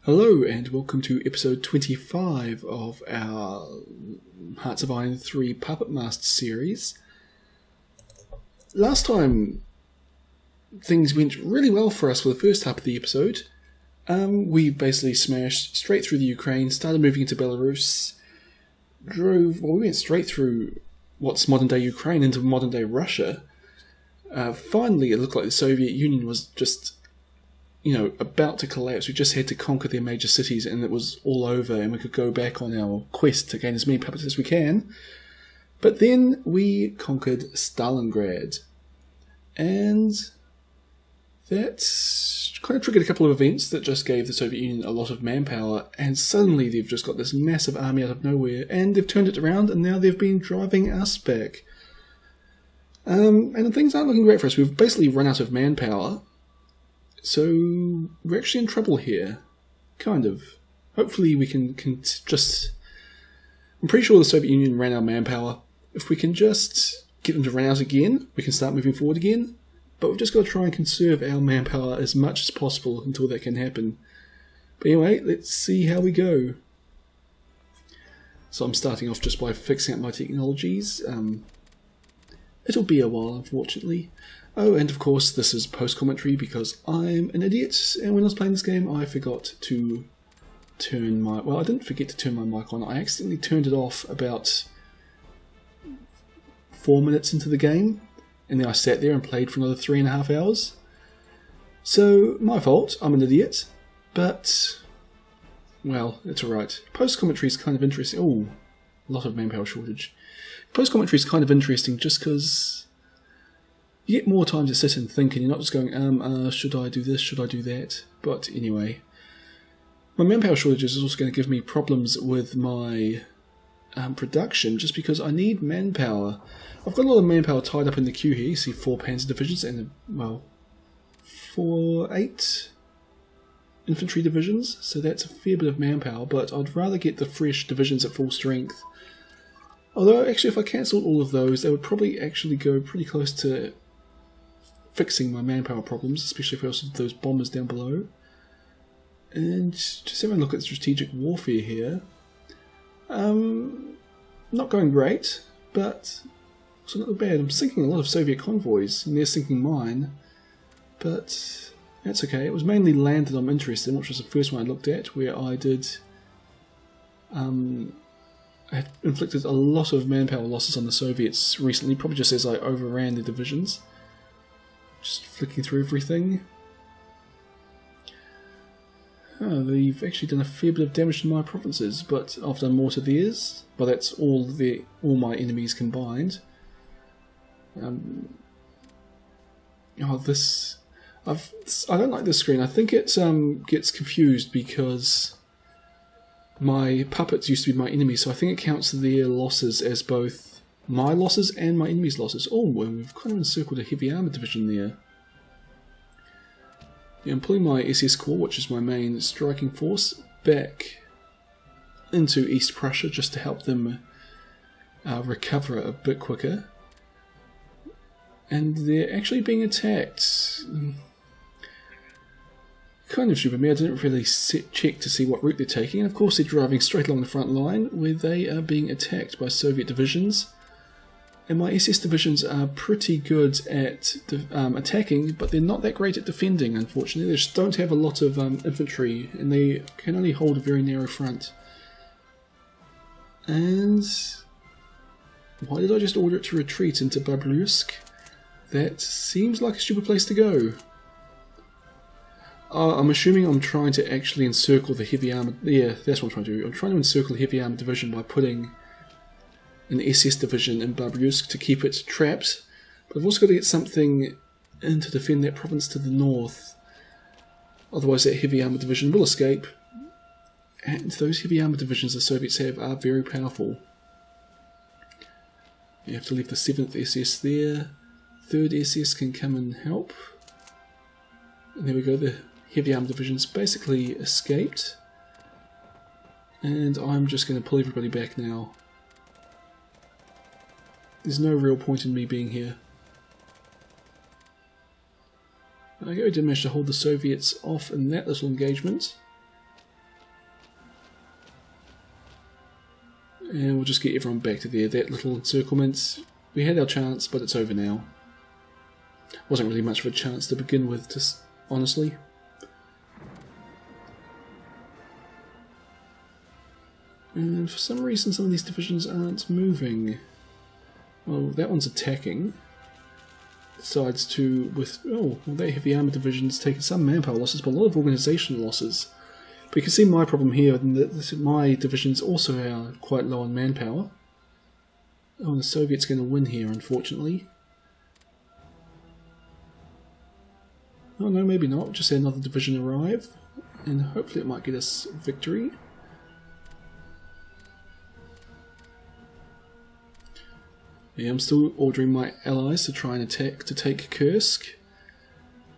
Hello and welcome to episode 25 of our Hearts of Iron 3 Puppet Master series. Last time things went really well for us for the first half of the episode. We basically smashed straight through the Ukraine, started moving into Belarus, we went straight through what's modern day Ukraine into modern day Russia. Finally it looked like the Soviet Union was just about to collapse. We just had to conquer their major cities and it was all over and we could go back on our quest to gain as many puppets as we can. But then we conquered Stalingrad. And that kind of triggered a couple of events that just gave the Soviet Union a lot of manpower, and suddenly they've just got this massive army out of nowhere and they've turned it around and now they've been driving us back. And things aren't looking great for us. We've basically run out of manpower. So we're actually in trouble here, kind of. Hopefully we can just... I'm pretty sure the Soviet Union ran out of manpower. If we can just get them to run out again, we can start moving forward again. But we've just got to try and conserve our manpower as much as possible until that can happen. But anyway, let's see how we go. So I'm starting off just by fixing up my technologies. It'll be a while, unfortunately. Oh, and of course this is post-commentary because I'm an idiot, and when I was playing this game I forgot to turn my... Well, I didn't forget to turn my mic on, I accidentally turned it off about 4 minutes into the game, and then I sat there and played for another 3.5 hours. So, my fault, I'm an idiot, but... well, it's alright. Post-commentary is kind of interesting. Oh, a lot of manpower shortage. Post-commentary is kind of interesting just because... you get more time to sit and think and you're not just going, should I do this, should I do that? But anyway, my manpower shortages is also going to give me problems with my production just because I need manpower. I've got a lot of manpower tied up in the queue here. You see 4 panzer divisions and, 8 infantry divisions, so that's a fair bit of manpower, but I'd rather get the fresh divisions at full strength. Although, actually, if I cancelled all of those, they would probably actually go pretty close to fixing my manpower problems, especially if I also did those bombers down below. And just having a look at strategic warfare here. Not going great, but also not bad. I'm sinking a lot of Soviet convoys, and they're sinking mine. But that's okay. It was mainly land that I'm interested in, which was the first one I looked at, where I did... I had inflicted a lot of manpower losses on the Soviets recently, probably just as I overran their divisions. Just flicking through everything. Oh, they've actually done a fair bit of damage to my provinces, but I've done more to theirs. Well, that's all my enemies combined. I don't like this screen. I think it gets confused because my puppets used to be my enemies, so I think it counts their losses as both my losses and my enemy's losses. Oh, and we've kind of encircled a heavy armor division there. Yeah, I'm pulling my SS Corps, which is my main striking force, back into East Prussia just to help them recover a bit quicker. And they're actually being attacked. Kind of stupid me, I didn't really check to see what route they're taking, and of course they're driving straight along the front line where they are being attacked by Soviet divisions. And my SS divisions are pretty good at attacking, but they're not that great at defending, unfortunately. They just don't have a lot of infantry, and they can only hold a very narrow front. And why did I just order it to retreat into Babrusk? That seems like a stupid place to go. I'm assuming I'm trying to actually encircle the heavy armor... yeah, that's what I'm trying to do. I'm trying to encircle the heavy armor division by putting an SS division in Babrusk to keep it trapped. But I've also got to get something in to defend that province to the north. Otherwise that heavy armor division will escape. And those heavy armor divisions the Soviets have are very powerful. You have to leave the 7th SS there. 3rd SS can come and help. And there we go, the heavy armor division's basically escaped. And I'm just going to pull everybody back now. There's no real point in me being here. Okay, we did manage to hold the Soviets off in that little engagement. And we'll just get everyone back to there. That little encirclement, we had our chance, but it's over now. Wasn't really much of a chance to begin with, just honestly. And for some reason some of these divisions aren't moving. Well, that one's attacking. Decides to, well, they have the armoured divisions taking some manpower losses, but a lot of organisation losses. But you can see my problem here, that my divisions also are quite low on manpower. Oh, and the Soviets going to win here, unfortunately. Oh no, maybe not. Just had another division arrive, and hopefully it might get us victory. Yeah, I'm still ordering my allies to try and attack to take Kursk.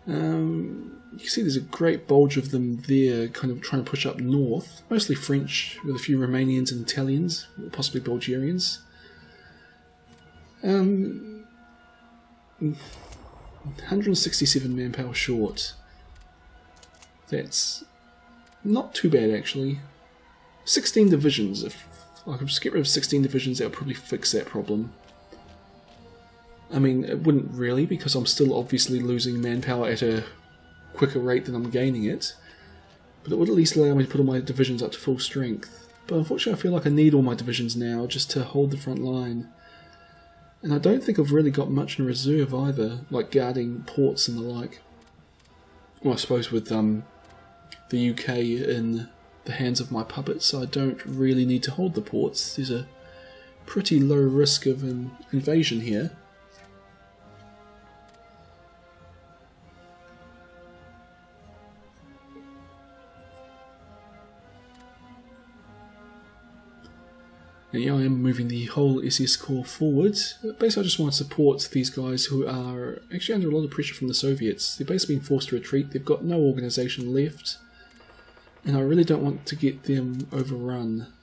You can see there's a great bulge of them there, kind of trying to push up north. Mostly French, with a few Romanians and Italians, possibly Bulgarians. 167 manpower short. That's not too bad, actually. 16 divisions. If I could just get rid of 16 divisions, that would probably fix that problem. I mean, it wouldn't really, because I'm still obviously losing manpower at a quicker rate than I'm gaining it. But it would at least allow me to put all my divisions up to full strength. But unfortunately I feel like I need all my divisions now just to hold the front line. And I don't think I've really got much in reserve either, like guarding ports and the like. Well, I suppose with the UK in the hands of my puppets, I don't really need to hold the ports. There's a pretty low risk of an invasion here. And yeah, I am moving the whole SS Corps forward. Basically I just want to support these guys who are actually under a lot of pressure from the Soviets. They're basically being forced to retreat, they've got no organisation left, and I really don't want to get them overrun.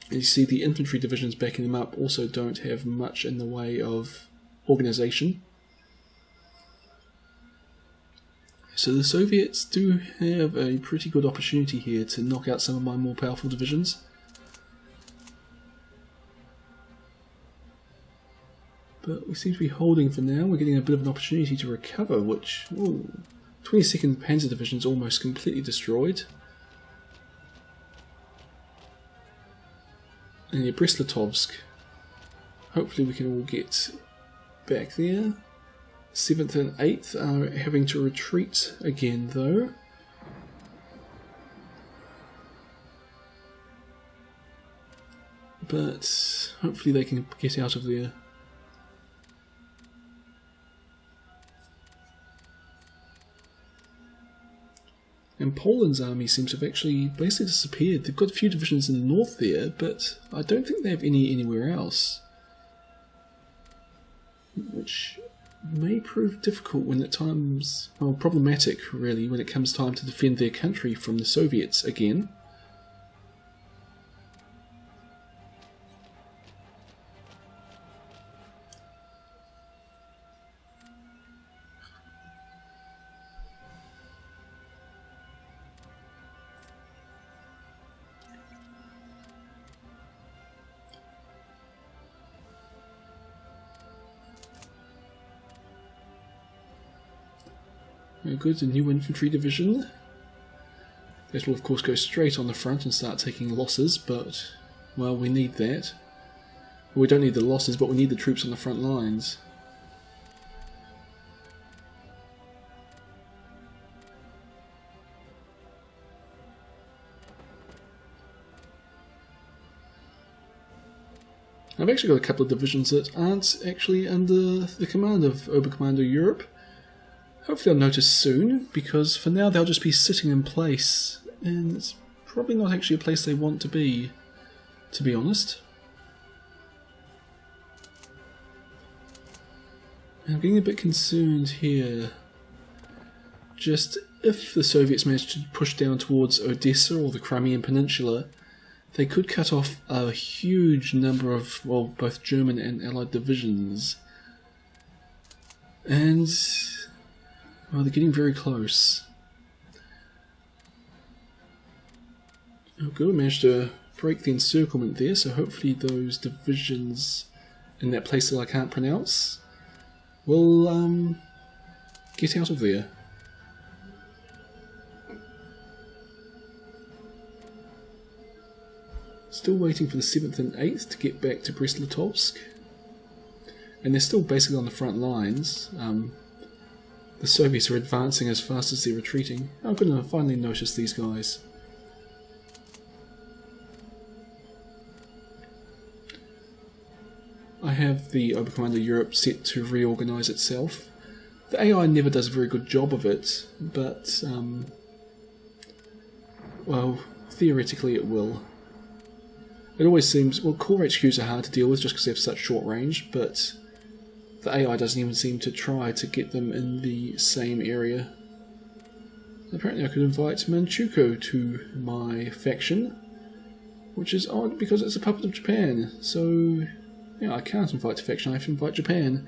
And you see the infantry divisions backing them up also don't have much in the way of organisation. So the Soviets do have a pretty good opportunity here to knock out some of my more powerful divisions. But we seem to be holding for now. We're getting a bit of an opportunity to recover, which... Ooh, 22nd Panzer Division is almost completely destroyed. And yeah, Brest-Litovsk. Hopefully we can all get back there. 7th and 8th are having to retreat again, though. But hopefully they can get out of there. And Poland's army seems to have actually basically disappeared. They've got a few divisions in the north there, but I don't think they have any anywhere else. Which may prove difficult when at times, well, problematic really, when it comes time to defend their country from the Soviets again. Good, a new infantry division. That will of course go straight on the front and start taking losses, but, well, we need that. We don't need the losses, but we need the troops on the front lines. I've actually got a couple of divisions that aren't actually under the command of Oberkommando Europe. Hopefully I'll notice soon, because for now they'll just be sitting in place, and it's probably not actually a place they want to be honest. I'm getting a bit concerned here. Just if the Soviets manage to push down towards Odessa or the Crimean Peninsula, they could cut off a huge number of, well, both German and Allied divisions. And... well, they're getting very close. Oh good, we managed to break the encirclement there, so hopefully those divisions in that place that I can't pronounce will get out of there. Still waiting for the 7th and 8th to get back to Brest-Litovsk. And they're still basically on the front lines. The Soviets are advancing as fast as they're retreating. I'm going to finally notice these guys. I have the Oberkommando Europe set to reorganise itself. The AI never does a very good job of it, but, well, theoretically it will. It always seems, well, core HQs are hard to deal with just because they have such short range, but the AI doesn't even seem to try to get them in the same area. Apparently I could invite Manchukuo to my faction, which is odd because it's a puppet of Japan, so yeah, I can't invite a faction, I have to invite Japan.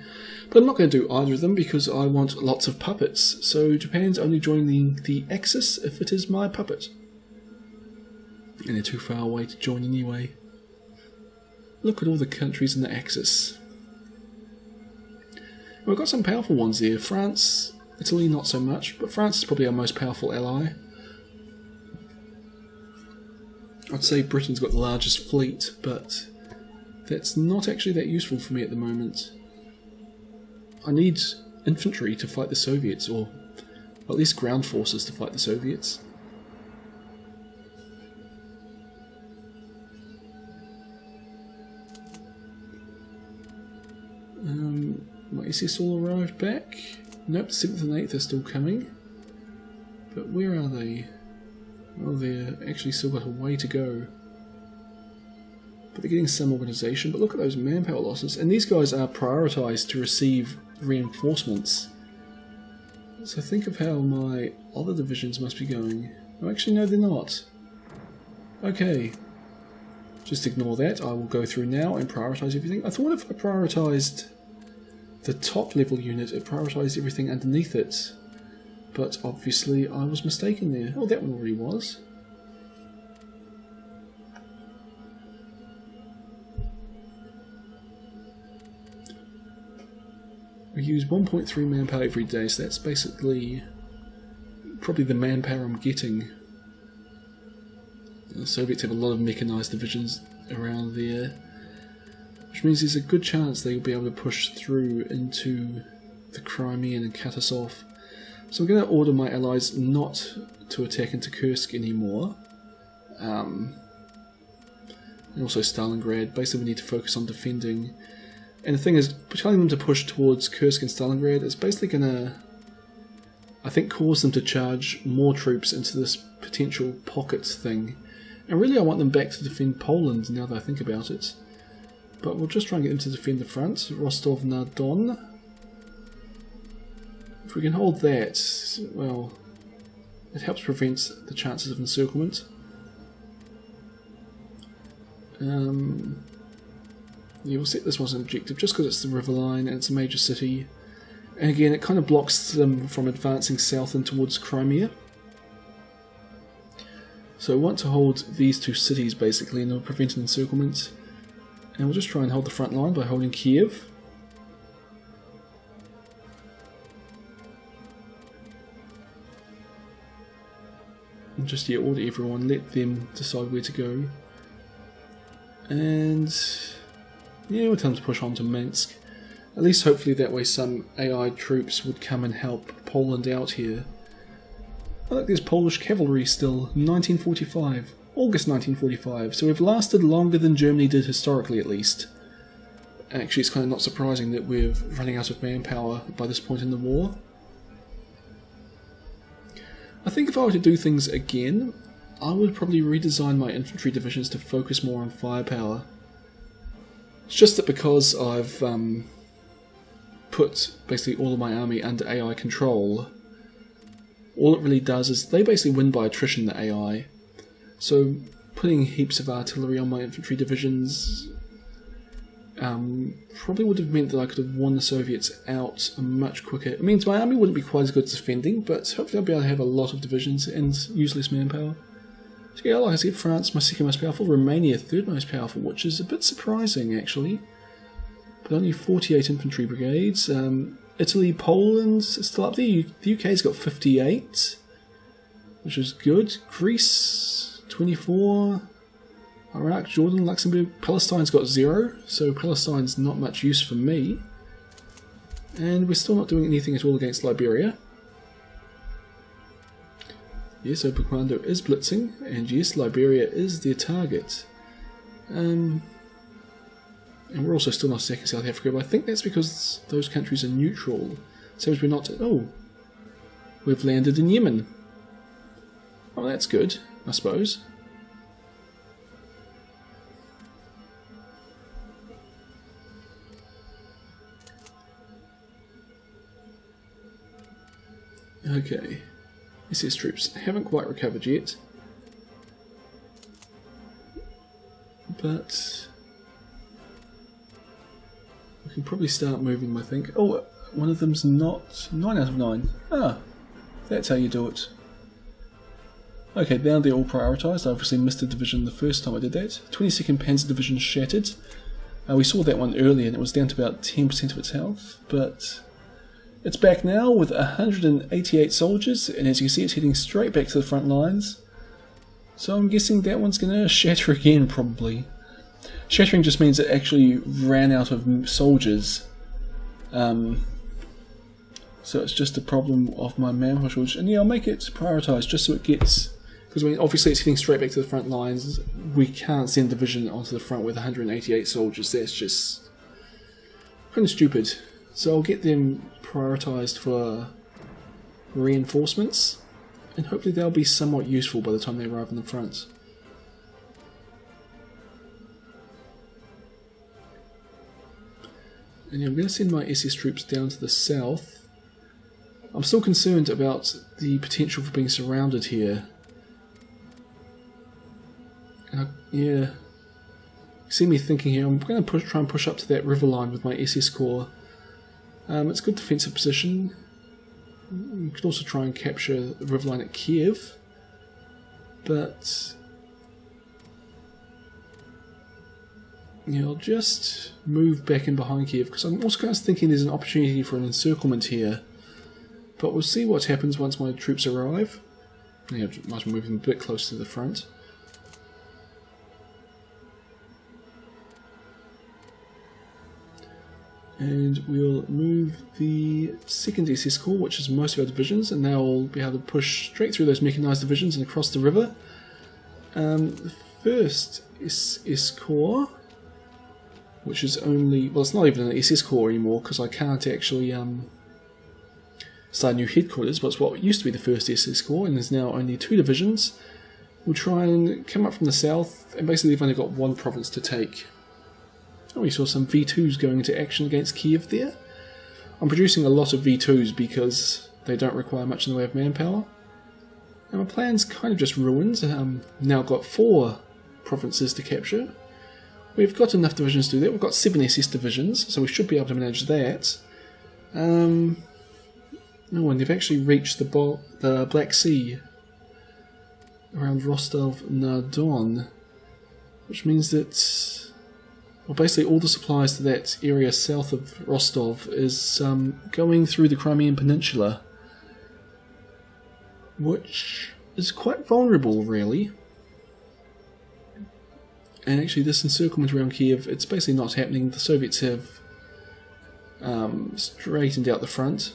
But I'm not going to do either of them because I want lots of puppets, so Japan's only joining the Axis if it is my puppet. And they're too far away to join anyway. Look at all the countries in the Axis. We've got some powerful ones there. France, Italy not so much, but France is probably our most powerful ally. I'd say Britain's got the largest fleet, but that's not actually that useful for me at the moment. I need infantry to fight the Soviets, or at least ground forces to fight the Soviets. My SS all arrived back. Nope, the 7th and 8th are still coming. But where are they? Oh, they're actually still got a way to go. But they're getting some organisation. But look at those manpower losses. And these guys are prioritised to receive reinforcements. So think of how my other divisions must be going. Oh, actually no, they're not. Okay. Just ignore that. I will go through now and prioritise everything. I thought if I prioritised the top level unit, it prioritised everything underneath it. But obviously I was mistaken there. Oh, that one already was. We use 1.3 manpower every day, so that's basically probably the manpower I'm getting. The Soviets have a lot of mechanised divisions around there, which means there's a good chance they'll be able to push through into the Crimean and cut us off. So I'm going to order my allies not to attack into Kursk anymore. And also Stalingrad. Basically we need to focus on defending. And the thing is, telling them to push towards Kursk and Stalingrad is basically going to, I think, cause them to charge more troops into this potential pocket thing. And really I want them back to defend Poland now that I think about it. But we'll just try and get them to defend the front. Rostov-na-Don. If we can hold that, well, it helps prevent the chances of encirclement. Yeah, we'll set this one as an objective just because it's the river line and it's a major city. And again, it kind of blocks them from advancing south and towards Crimea. So we want to hold these two cities basically, and it'll prevent an encirclement. And we'll just try and hold the front line by holding Kiev. And just order everyone, let them decide where to go. And yeah, we'll tell them to push on to Minsk. At least hopefully that way some AI troops would come and help Poland out here. I like there's Polish cavalry still, 1945. August 1945, so we've lasted longer than Germany did historically at least. Actually, it's kind of not surprising that we're running out of manpower by this point in the war. I think if I were to do things again, I would probably redesign my infantry divisions to focus more on firepower. It's just that because I've put basically all of my army under AI control, all it really does is they basically win by attrition, the AI. So putting heaps of artillery on my infantry divisions probably would have meant that I could have won the Soviets out much quicker. It means my army wouldn't be quite as good at defending, but hopefully I'll be able to have a lot of divisions and use less manpower. So yeah, like I said, France my second most powerful, Romania third most powerful, which is a bit surprising actually. But only 48 infantry brigades. Italy, Poland is still up there. The UK's got 58, which is good. Greece, 24. Iraq, Jordan, Luxembourg, Palestine's got 0, so Palestine's not much use for me. And we're still not doing anything at all against Liberia. Yes, Open Commando is blitzing, and yes, Liberia is their target. And we're also still not attacking South Africa, but I think that's because those countries are neutral. So as we're not... Oh, we've landed in Yemen. Oh, that's good, I suppose. Okay, SS troops haven't quite recovered yet, but we can probably start moving, I think. Oh, one of them's not 9 out of 9. Ah, that's how you do it. Okay, now they're all prioritised. I obviously missed a division the first time I did that. 22nd Panzer Division shattered. We saw that one earlier and it was down to about 10% of its health, but it's back now with 188 soldiers, and as you can see it's heading straight back to the front lines. So I'm guessing that one's going to shatter again, probably. Shattering just means it actually ran out of soldiers. So it's just a problem of my manpower shortage. And yeah, I'll make it prioritised just so it gets... Because I mean, obviously it's heading straight back to the front lines. We can't send a division onto the front with 188 soldiers. That's just kind of stupid. So I'll get them prioritised for reinforcements, and hopefully they'll be somewhat useful by the time they arrive on the front. And yeah, I'm going to send my SS troops down to the south. I'm still concerned about the potential for being surrounded here. And yeah, see me thinking here, I'm going to try and push up to that river line with my SS Corps. It's a good defensive position. You could also try and capture the river line at Kiev, but yeah, I'll just move back in behind Kiev because I'm also kind of thinking there's an opportunity for an encirclement here. But we'll see what happens once my troops arrive. Yeah, I might move them a bit closer to the front. And we'll move the 2nd SS Corps, which is most of our divisions, and they'll be able to push straight through those mechanised divisions and across the river. The 1st SS Corps, which is only... well, it's not even an SS Corps anymore, because I can't actually start new headquarters, but it's what used to be the 1st SS Corps, and there's now only 2 divisions. We'll try and come up from the south, and basically they've only got 1 province to take. Oh, we saw some V2s going into action against Kiev there. I'm producing a lot of V2s because they don't require much in the way of manpower. And my plan's kind of just ruined. Now got 4 provinces to capture. We've got enough divisions to do that. We've got 7 SS divisions, so we should be able to manage that. Oh, and they've actually reached the Black Sea around Rostov-na-Don, which means that... well, basically all the supplies to that area south of Rostov is going through the Crimean Peninsula, which is quite vulnerable, really. And actually this encirclement around Kiev, it's basically not happening. The Soviets have straightened out the front.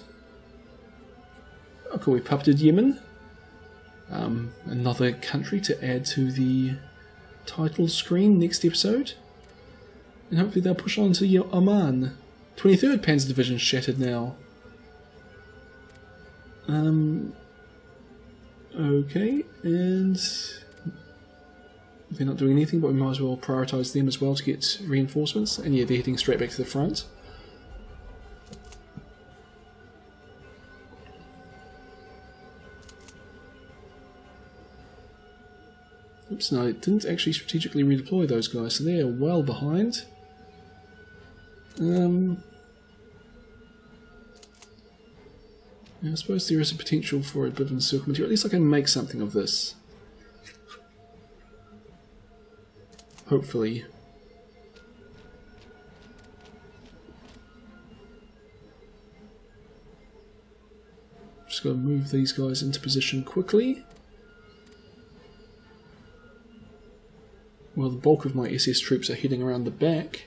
Oh, cool, we puppeted Yemen. Another country to add to the title screen next episode. And hopefully they'll push on to Oman. 23rd Panzer Division shattered now. Okay, and they're not doing anything, but we might as well prioritise them as well to get reinforcements. And yeah, they're heading straight back to the front. Oops, no, it didn't actually strategically redeploy those guys, so they're well behind. Yeah, I suppose there is a potential for a bit of encirclement here. At least I can make something of this. hopefully. Just gotta move these guys into position quickly. Well, the bulk of my SS troops are heading around the back.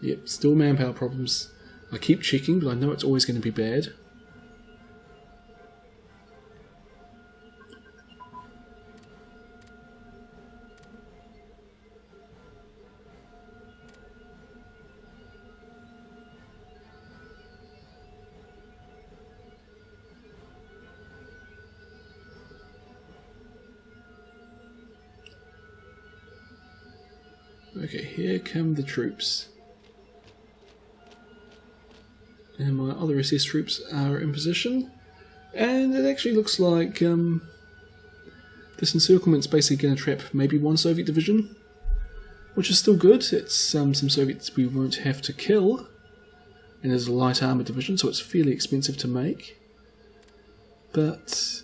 Yep, still manpower problems. I keep checking, but I know it's always going to be bad. Okay, here come the troops. And my other SS troops are in position. And it actually looks like this encirclement's basically going to trap maybe one Soviet division, which is still good. It's some Soviets we won't have to kill. And there's a light armour division, so it's fairly expensive to make. But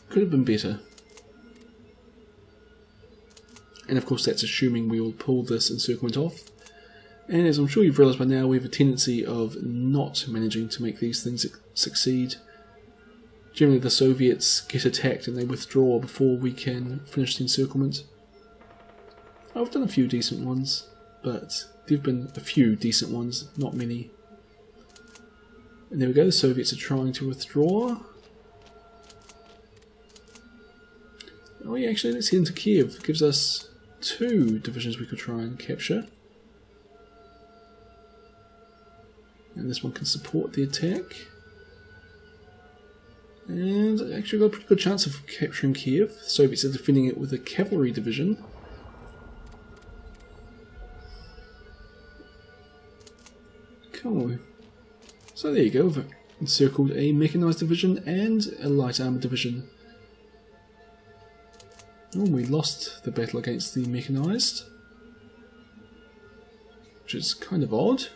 could have been better. And of course that's assuming we will pull this encirclement off. And as I'm sure you've realised by now, we have a tendency of not managing to make these things succeed. Generally the Soviets get attacked and they withdraw before we can finish the encirclement. I've done a few decent ones, but there have been a few decent ones, not many. And there we go, the Soviets are trying to withdraw. Oh yeah, actually let's head into Kiev. It gives us 2 divisions we could try and capture. And this one can support the attack. And actually got a pretty good chance of capturing Kiev. The Soviets are defending it with a cavalry division. Cool. So there you go, we've encircled a mechanised division and a light armour division. Oh, we lost the battle against the mechanised, which is kind of odd.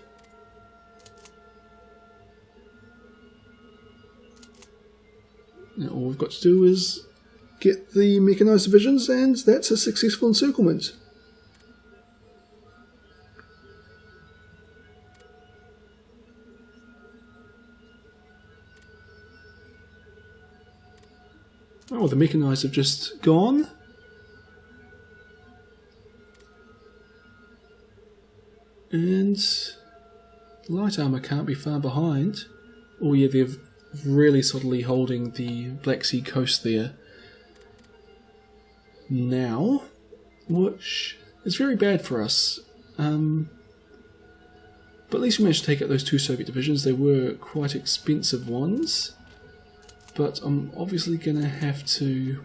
Now all we've got to do is get the mechanised divisions, and that's a successful encirclement. Oh, the mechanised have just gone. And light armour can't be far behind. Oh yeah, they're really solidly holding the Black Sea coast there now, which is very bad for us. But at least we managed to take out those 2 Soviet divisions. They were quite expensive ones. But I'm obviously going to have to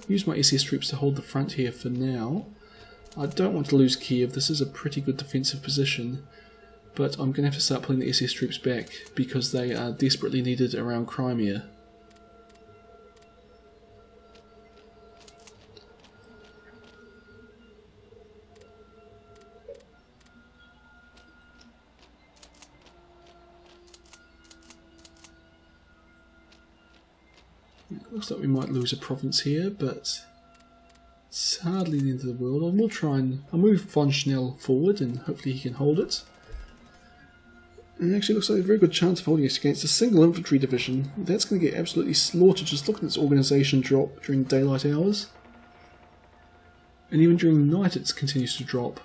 use my SS troops to hold the front here for now. I don't want to lose Kiev. This is a pretty good defensive position, but I'm going to have to start pulling the SS troops back because they are desperately needed around Crimea. It looks like we might lose a province here, but it's hardly the end of the world. I'll move von Schnell forward and hopefully he can hold it. And it actually looks like a very good chance of holding us against a single infantry division. That's going to get absolutely slaughtered. Just look at its organisation drop during daylight hours. And even during night it continues to drop.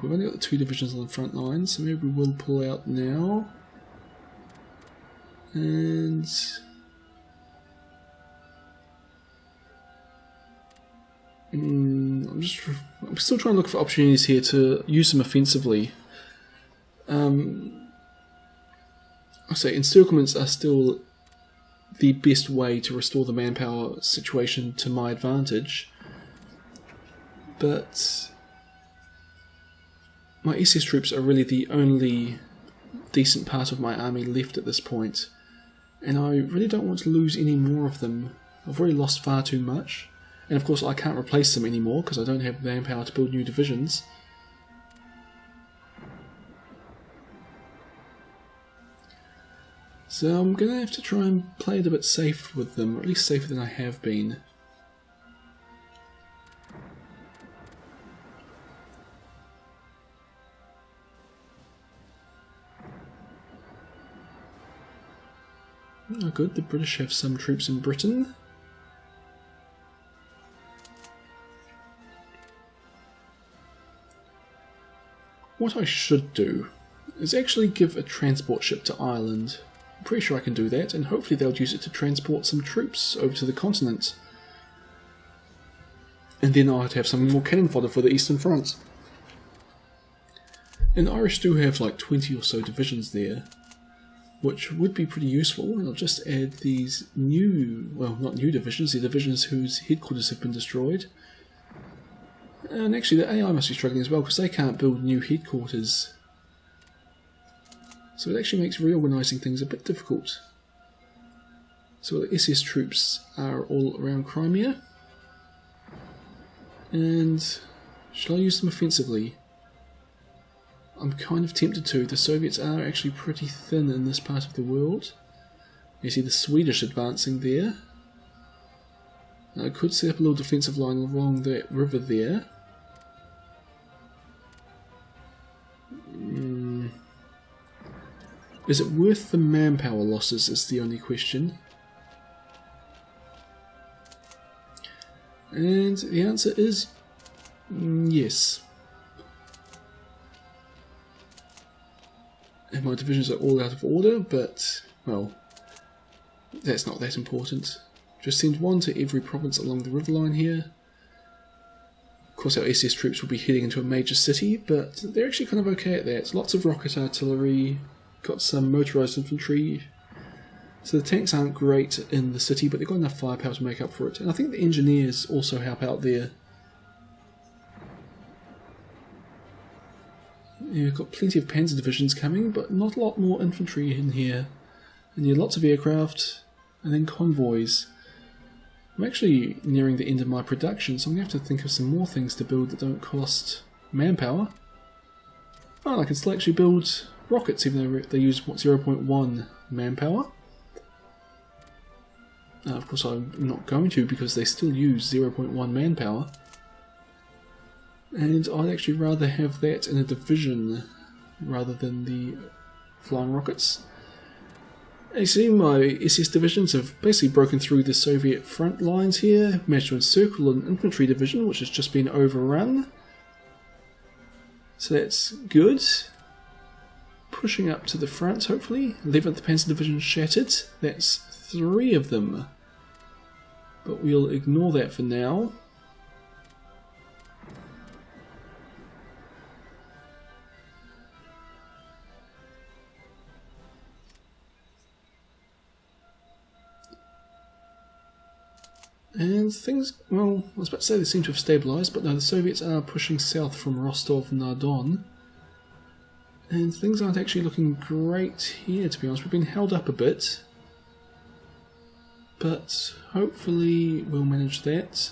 We've only got the 2 divisions on the front line, so maybe we will pull out now. And I'm still trying to look for opportunities here to use them offensively. I say encirclements are still the best way to restore the manpower situation to my advantage, but my SS troops are really the only decent part of my army left at this point, and I really don't want to lose any more of them. I've already lost far too much, and of course I can't replace them anymore because I don't have manpower to build new divisions. So I'm going to have to try and play it a bit safe with them, or at least safer than I have been. Oh good, the British have some troops in Britain. What I should do is actually give a transport ship to Ireland. I'm pretty sure I can do that, and hopefully they'll use it to transport some troops over to the continent. And then I'd have some more cannon fodder for the Eastern Front. And the Irish do have like 20 or so divisions there, which would be pretty useful. And I'll just add these new, well, not new divisions, the divisions whose headquarters have been destroyed. And actually the AI must be struggling as well, because they can't build new headquarters. So it actually makes reorganising things a bit difficult. So the SS troops are all around Crimea. And shall I use them offensively? I'm kind of tempted to. The Soviets are actually pretty thin in this part of the world. You see the Swedish advancing there. Now I could set up a little defensive line along that river there. Is it worth the manpower losses is the only question. And the answer is yes. And my divisions are all out of order, but, well, that's not that important. Just send one to every province along the river line here. Of course our SS troops will be heading into a major city, but they're actually kind of okay at that. Lots of rocket artillery, got some motorised infantry. So the tanks aren't great in the city, but they've got enough firepower to make up for it. And I think the engineers also help out there. Yeah, we've got plenty of panzer divisions coming, but not a lot more infantry in here. And yeah, lots of aircraft, and then convoys. I'm actually nearing the end of my production, so I'm going to have to think of some more things to build that don't cost manpower. Oh, I can still actually build rockets, even though they use 0.1 manpower. Of course I'm not going to, because they still use 0.1 manpower. And I'd actually rather have that in a division rather than the flying rockets. You see, my SS divisions have basically broken through the Soviet front lines here, managed to encircle an infantry division which has just been overrun. So that's good. Pushing up to the front, hopefully. 11th Panzer Division shattered. That's 3 of them. But we'll ignore that for now. And things, well, I was about to say they seem to have stabilised, but no, the Soviets are pushing south from Rostov-na-Don. And things aren't actually looking great here, to be honest. We've been held up a bit. But hopefully we'll manage that.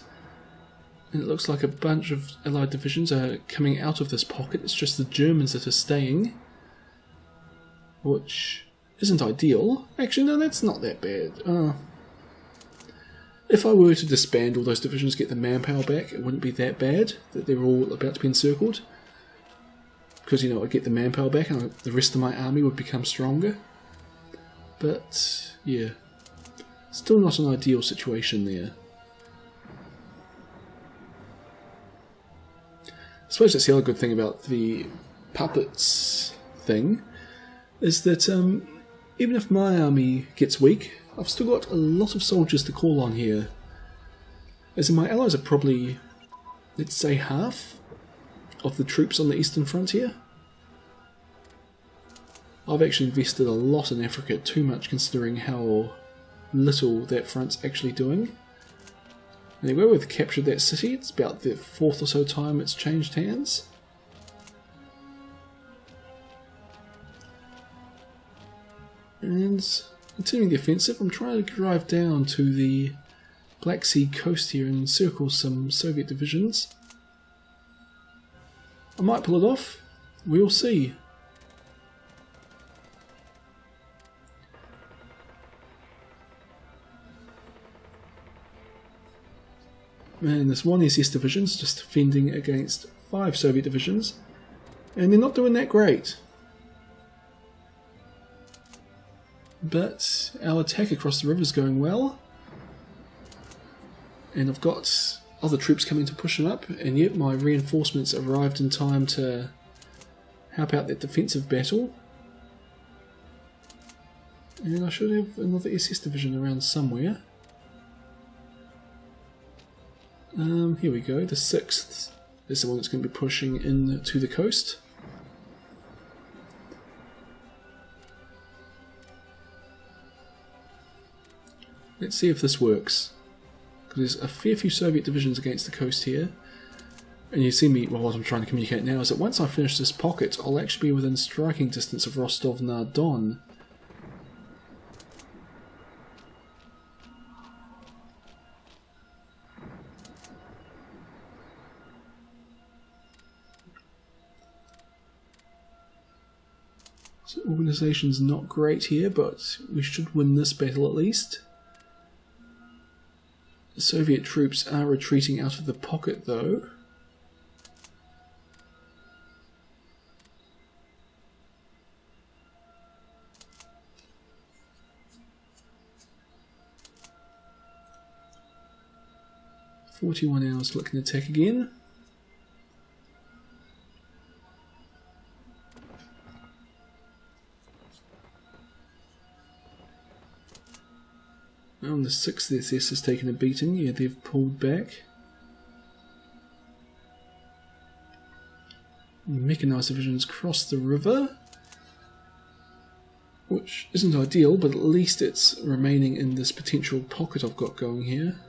And it looks like a bunch of Allied divisions are coming out of this pocket. It's just the Germans that are staying. Which isn't ideal. Actually, no, that's not that bad. If I were to disband all those divisions, get the manpower back, it wouldn't be that bad that they're all about to be encircled. Because, you know, I'd get the manpower back and the rest of my army would become stronger. But, yeah. Still not an ideal situation there. I suppose that's the other good thing about the puppets thing, is that even if my army gets weak, I've still got a lot of soldiers to call on here. As in, my allies are probably, let's say, half of the troops on the eastern frontier. I've actually invested a lot in Africa, too much considering how little that front's actually doing. Anyway, we've captured that city. It's about the 4th or so time it's changed hands. And continuing the offensive, I'm trying to drive down to the Black Sea coast here and encircle some Soviet divisions. I might pull it off. We'll see. And this one SS division's just defending against 5 Soviet divisions, and they're not doing that great. But our attack across the river is going well, and I've got other troops coming to push them up, and yet my reinforcements arrived in time to help out that defensive battle. And I should have another SS division around somewhere. Here we go, the 6th is the one that's going to be pushing in to the coast. Let's see if this works, because there's a fair few Soviet divisions against the coast here. And you see me, well, what I'm trying to communicate now is that once I finish this pocket, I'll actually be within striking distance of Rostov-na-Don. So organisation's not great here, but we should win this battle at least. The Soviet troops are retreating out of the pocket though. "41 hours looking to attack again." On the 6th SS has taken a beating, yeah, they've pulled back. Mechanised divisions cross the river, which isn't ideal, but at least it's remaining in this potential pocket I've got going here.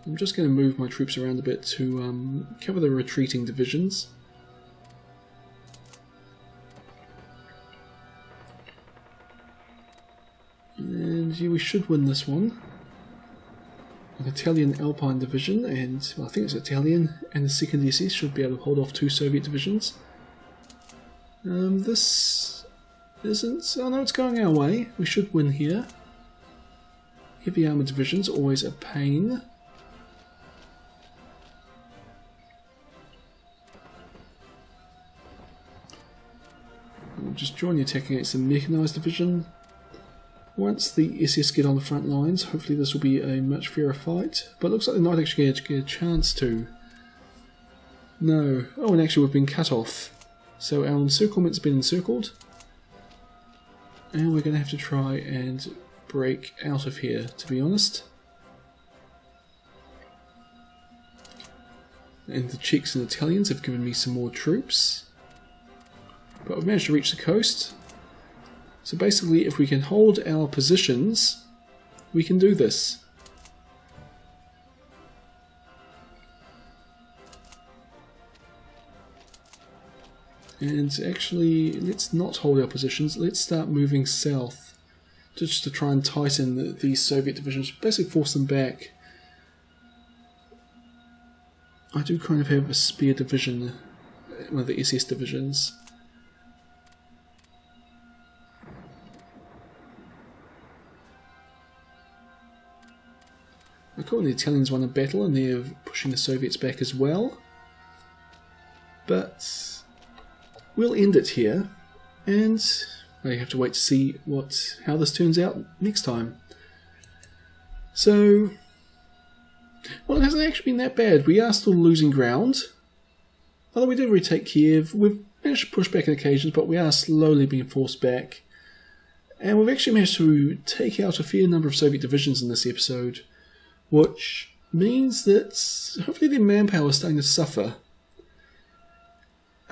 I'm just going to move my troops around a bit to cover the retreating divisions. And yeah, we should win this one. An Italian Alpine division, and well, I think it's Italian, and the 2nd SS should be able to hold off 2 Soviet divisions. This isn't... oh no, it's going our way. We should win here. Heavy armoured divisions, always a pain. We'll just join the attack against the mechanised division. Once the SS get on the front lines, hopefully this will be a much fairer fight. But it looks like they're not actually going to get a chance to. No. Oh, and actually we've been cut off. So our encirclement's been encircled. And we're going to have to try and break out of here, to be honest. And the Czechs and Italians have given me some more troops. But we've managed to reach the coast. So basically, if we can hold our positions, we can do this. And actually, let's not hold our positions. Let's start moving south, just to try and tighten these Soviet divisions, basically force them back. I do kind of have a spare division, one of the SS divisions. Cool, the Italians won a battle and they're pushing the Soviets back as well. But we'll end it here, and we have to wait to see how this turns out next time. So, well, it hasn't actually been that bad. We are still losing ground. Although we did retake Kiev, we've managed to push back on occasions, but we are slowly being forced back. And we've actually managed to take out a fair number of Soviet divisions in this episode, which means that hopefully their manpower is starting to suffer.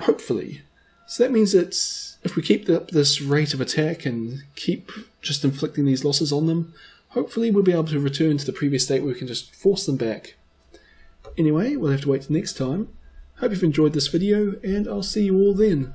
Hopefully. So that means that if we keep up this rate of attack and keep just inflicting these losses on them, hopefully we'll be able to return to the previous state where we can just force them back. Anyway, we'll have to wait till next time. Hope you've enjoyed this video, and I'll see you all then.